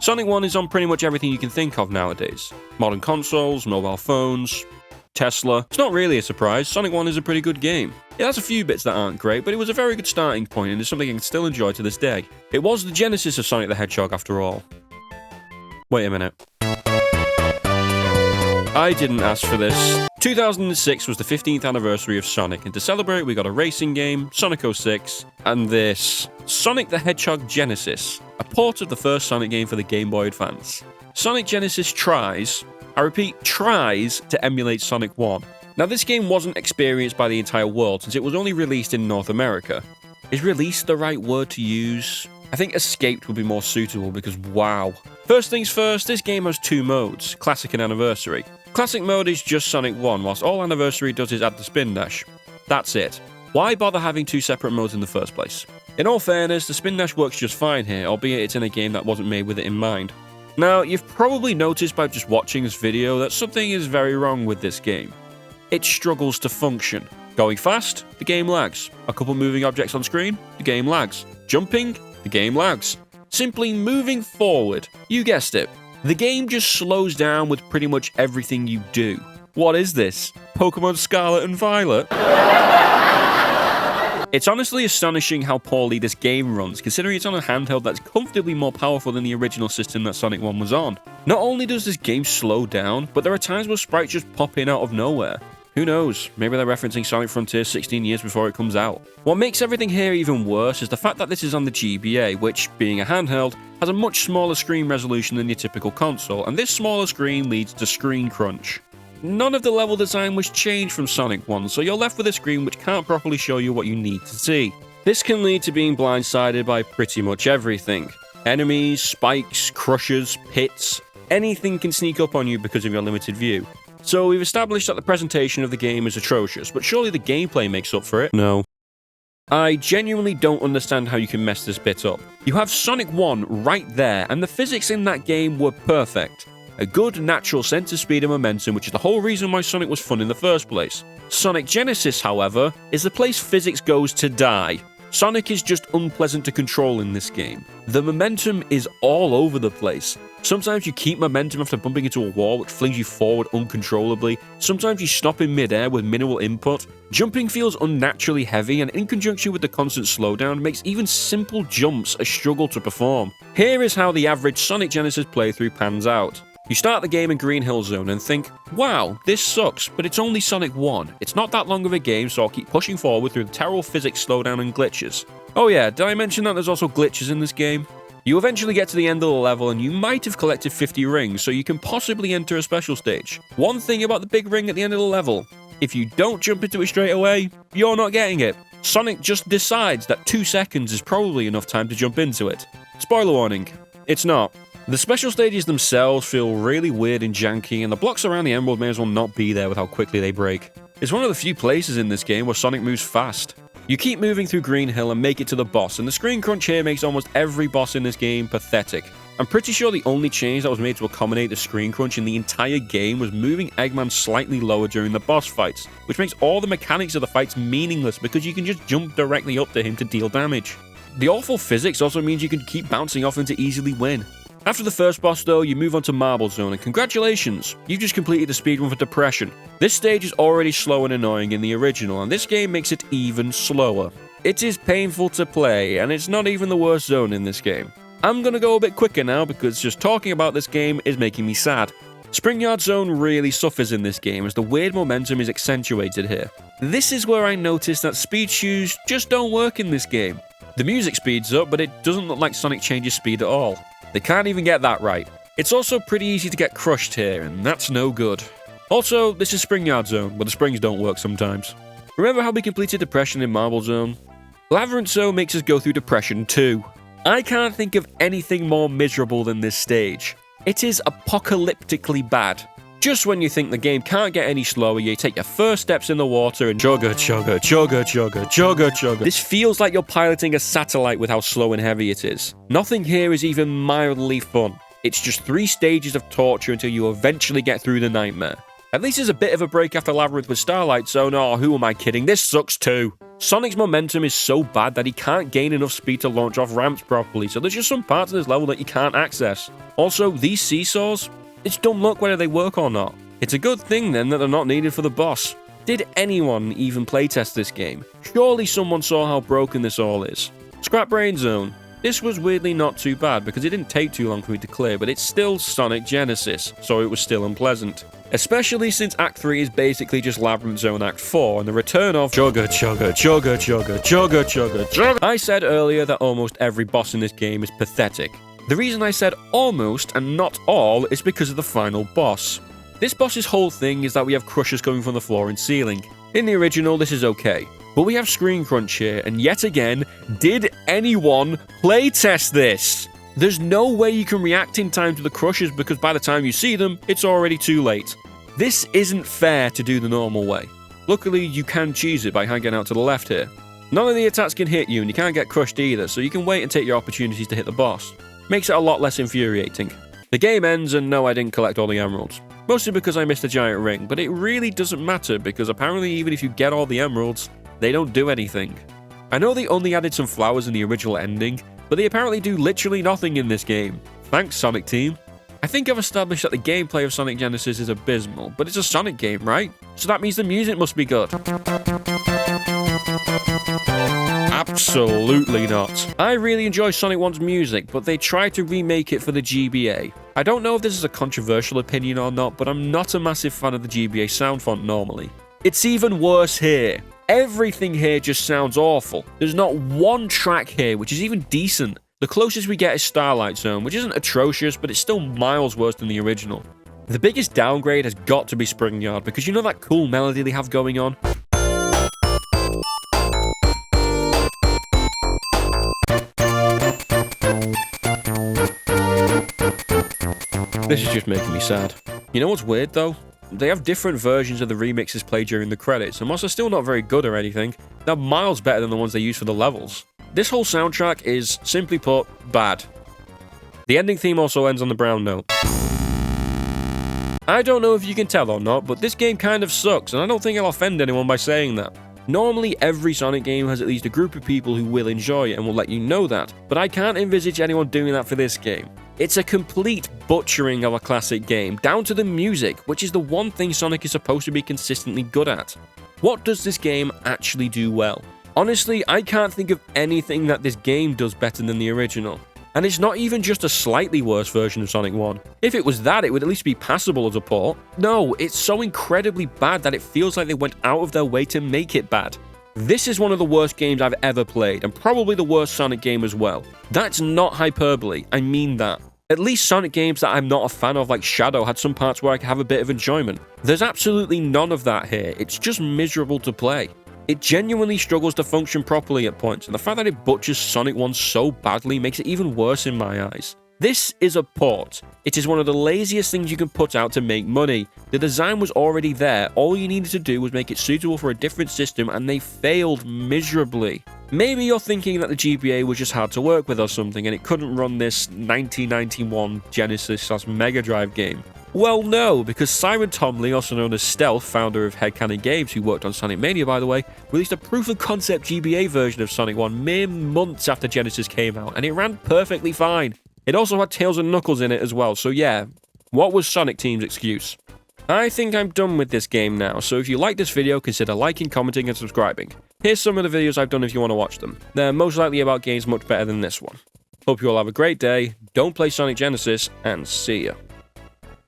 Sonic 1 is on pretty much everything you can think of nowadays. Modern consoles, mobile phones, Tesla. It's not really a surprise, Sonic 1 is a pretty good game. It has a few bits that aren't great, but it was a very good starting point and is something I can still enjoy to this day. It was the genesis of Sonic the Hedgehog after all. Wait a minute. I didn't ask for this. 2006 was the 15th anniversary of Sonic, and to celebrate we got a racing game, Sonic 06, and this. Sonic the Hedgehog Genesis, a port of the first Sonic game for the Game Boy Advance. Sonic Genesis tries, I repeat, tries to emulate Sonic 1. Now this game wasn't experienced by the entire world since it was only released in North America. Is released the right word to use? I think escaped would be more suitable because wow. First things first, this game has two modes, Classic and Anniversary. Classic mode is just Sonic 1, whilst all Anniversary does is add the spin dash. That's it. Why bother having two separate modes in the first place? In all fairness, the spin dash works just fine here, albeit it's in a game that wasn't made with it in mind. Now, you've probably noticed by just watching this video that something is very wrong with this game. It struggles to function. Going fast, the game lags. A couple moving objects on screen, the game lags. Jumping, the game lags. Simply moving forward, you guessed it. The game just slows down with pretty much everything you do. What is this? Pokemon Scarlet and Violet? It's honestly astonishing how poorly this game runs, considering it's on a handheld that's comfortably more powerful than the original system that Sonic 1 was on. Not only does this game slow down, but there are times where sprites just pop in out of nowhere. Who knows, maybe they're referencing Sonic Frontier 16 years before it comes out. What makes everything here even worse is the fact that this is on the GBA, which, being a handheld, has a much smaller screen resolution than your typical console, and this smaller screen leads to screen crunch. None of the level design was changed from Sonic 1, so you're left with a screen which can't properly show you what you need to see. This can lead to being blindsided by pretty much everything. Enemies, spikes, crushers, pits, anything can sneak up on you because of your limited view. So we've established that the presentation of the game is atrocious, but surely the gameplay makes up for it? No. I genuinely don't understand how you can mess this bit up. You have Sonic 1 right there, and the physics in that game were perfect. A good, natural sense of speed and momentum, which is the whole reason why Sonic was fun in the first place. Sonic Genesis, however, is the place physics goes to die. Sonic is just unpleasant to control in this game. The momentum is all over the place. Sometimes you keep momentum after bumping into a wall which flings you forward uncontrollably. Sometimes you stop in midair with minimal input. Jumping feels unnaturally heavy, and in conjunction with the constant slowdown makes even simple jumps a struggle to perform. Here is how the average Sonic Genesis playthrough pans out. You start the game in Green Hill Zone and think, wow, this sucks, but it's only Sonic 1. It's not that long of a game, so I'll keep pushing forward through the terrible physics slowdown and glitches. Oh yeah, did I mention that there's also glitches in this game? You eventually get to the end of the level and you might have collected 50 rings, so you can possibly enter a special stage. One thing about the big ring at the end of the level, if you don't jump into it straight away, you're not getting it. Sonic just decides that 2 seconds is probably enough time to jump into it. Spoiler warning, it's not. The special stages themselves feel really weird and janky, and the blocks around the emerald may as well not be there with how quickly they break. It's one of the few places in this game where Sonic moves fast. You keep moving through Green Hill and make it to the boss, and the screen crunch here makes almost every boss in this game pathetic. I'm pretty sure the only change that was made to accommodate the screen crunch in the entire game was moving Eggman slightly lower during the boss fights, which makes all the mechanics of the fights meaningless because you can just jump directly up to him to deal damage. The awful physics also means you can keep bouncing off him to easily win. After the first boss though, you move on to Marble Zone, and congratulations, you've just completed the speedrun for Depression. This stage is already slow and annoying in the original, and this game makes it even slower. It is painful to play, and it's not even the worst zone in this game. I'm gonna go a bit quicker now because just talking about this game is making me sad. Springyard Zone really suffers in this game as the weird momentum is accentuated here. This is where I noticed that speed shoes just don't work in this game. The music speeds up, but it doesn't look like Sonic changes speed at all. They can't even get that right. It's also pretty easy to get crushed here, and that's no good. Also, this is Springyard Zone, but the springs don't work sometimes. Remember how we completed Depression in Marble Zone? Labyrinth Zone makes us go through Depression too. I can't think of anything more miserable than this stage. It is apocalyptically bad. Just when you think the game can't get any slower, you take your first steps in the water and chugga, chugga, chugga, chugga, chugga, chugga. This feels like you're piloting a satellite with how slow and heavy it is. Nothing here is even mildly fun. It's just 3 stages of torture until you eventually get through the nightmare. At least there's a bit of a break after Labyrinth with Starlight Zone. Oh, who am I kidding? This sucks too. Sonic's momentum is so bad that he can't gain enough speed to launch off ramps properly, so there's just some parts of this level that you can't access. Also, these seesaws, it just don't look whether they work or not. It's a good thing then that they're not needed for the boss. Did anyone even playtest this game? Surely someone saw how broken this all is. Scrap Brain Zone. This was weirdly not too bad because it didn't take too long for me to clear, but it's still Sonic Genesis, so it was still unpleasant. Especially since Act 3 is basically just Labyrinth Zone Act 4 and the return of Chugga Chugga Chugga Chugga Chugga Chugga Chugga. I said earlier that almost every boss in this game is pathetic. The reason I said almost and not all is because of the final boss. This boss's whole thing is that we have crushers coming from the floor and ceiling. In the original, this is okay. But we have screen crunch here, and yet again, did anyone playtest this? There's no way you can react in time to the crushers because by the time you see them, it's already too late. This isn't fair to do the normal way. Luckily, you can cheese it by hanging out to the left here. None of the attacks can hit you, and you can't get crushed either, so you can wait and take your opportunities to hit the boss. Makes it a lot less infuriating. The game ends, and no, I didn't collect all the emeralds. Mostly because I missed a giant ring, but it really doesn't matter because apparently even if you get all the emeralds, they don't do anything. I know they only added some flowers in the original ending, but they apparently do literally nothing in this game. Thanks, Sonic Team. I think I've established that the gameplay of Sonic Genesis is abysmal, but it's a Sonic game, right? So that means the music must be good. Absolutely not. I really enjoy Sonic 1's music, but they tried to remake it for the GBA. I don't know if this is a controversial opinion or not, but I'm not a massive fan of the GBA sound font normally. It's even worse here. Everything here just sounds awful. There's not one track here which is even decent. The closest we get is Starlight Zone, which isn't atrocious, but it's still miles worse than the original. The biggest downgrade has got to be Spring Yard, because you know that cool melody they have going on? This is just making me sad. You know what's weird though? They have different versions of the remixes played during the credits, and whilst they're still not very good or anything, they're miles better than the ones they use for the levels. This whole soundtrack is, simply put, bad. The ending theme also ends on the brown note. I don't know if you can tell or not, but this game kind of sucks, and I don't think I'll offend anyone by saying that. Normally, every Sonic game has at least a group of people who will enjoy it and will let you know that, but I can't envisage anyone doing that for this game. It's a complete butchering of a classic game, down to the music, which is the one thing Sonic is supposed to be consistently good at. What does this game actually do well? Honestly, I can't think of anything that this game does better than the original. And it's not even just a slightly worse version of Sonic 1. If it was that, it would at least be passable as a port. No, it's so incredibly bad that it feels like they went out of their way to make it bad. This is one of the worst games I've ever played, and probably the worst Sonic game as well. That's not hyperbole, I mean that. At least Sonic games that I'm not a fan of, like Shadow, had some parts where I could have a bit of enjoyment. There's absolutely none of that here, it's just miserable to play. It genuinely struggles to function properly at points, and the fact that it butchers Sonic 1 so badly makes it even worse in my eyes. This is a port. It is one of the laziest things you can put out to make money. The design was already there, all you needed to do was make it suitable for a different system, and they failed miserably. Maybe you're thinking that the GBA was just hard to work with or something, and it couldn't run this 1991 Genesis/Mega Drive game. Well, no, because Simon Tomley, also known as Stealth, founder of Headcanon Games, who worked on Sonic Mania by the way, released a proof-of-concept GBA version of Sonic 1 mere months after Genesis came out, and it ran perfectly fine. It also had Tails and Knuckles in it as well, so yeah, what was Sonic Team's excuse? I think I'm done with this game now, so if you like this video, consider liking, commenting, and subscribing. Here's some of the videos I've done if you want to watch them. They're most likely about games much better than this one. Hope you all have a great day, don't play Sonic Genesis, and see ya.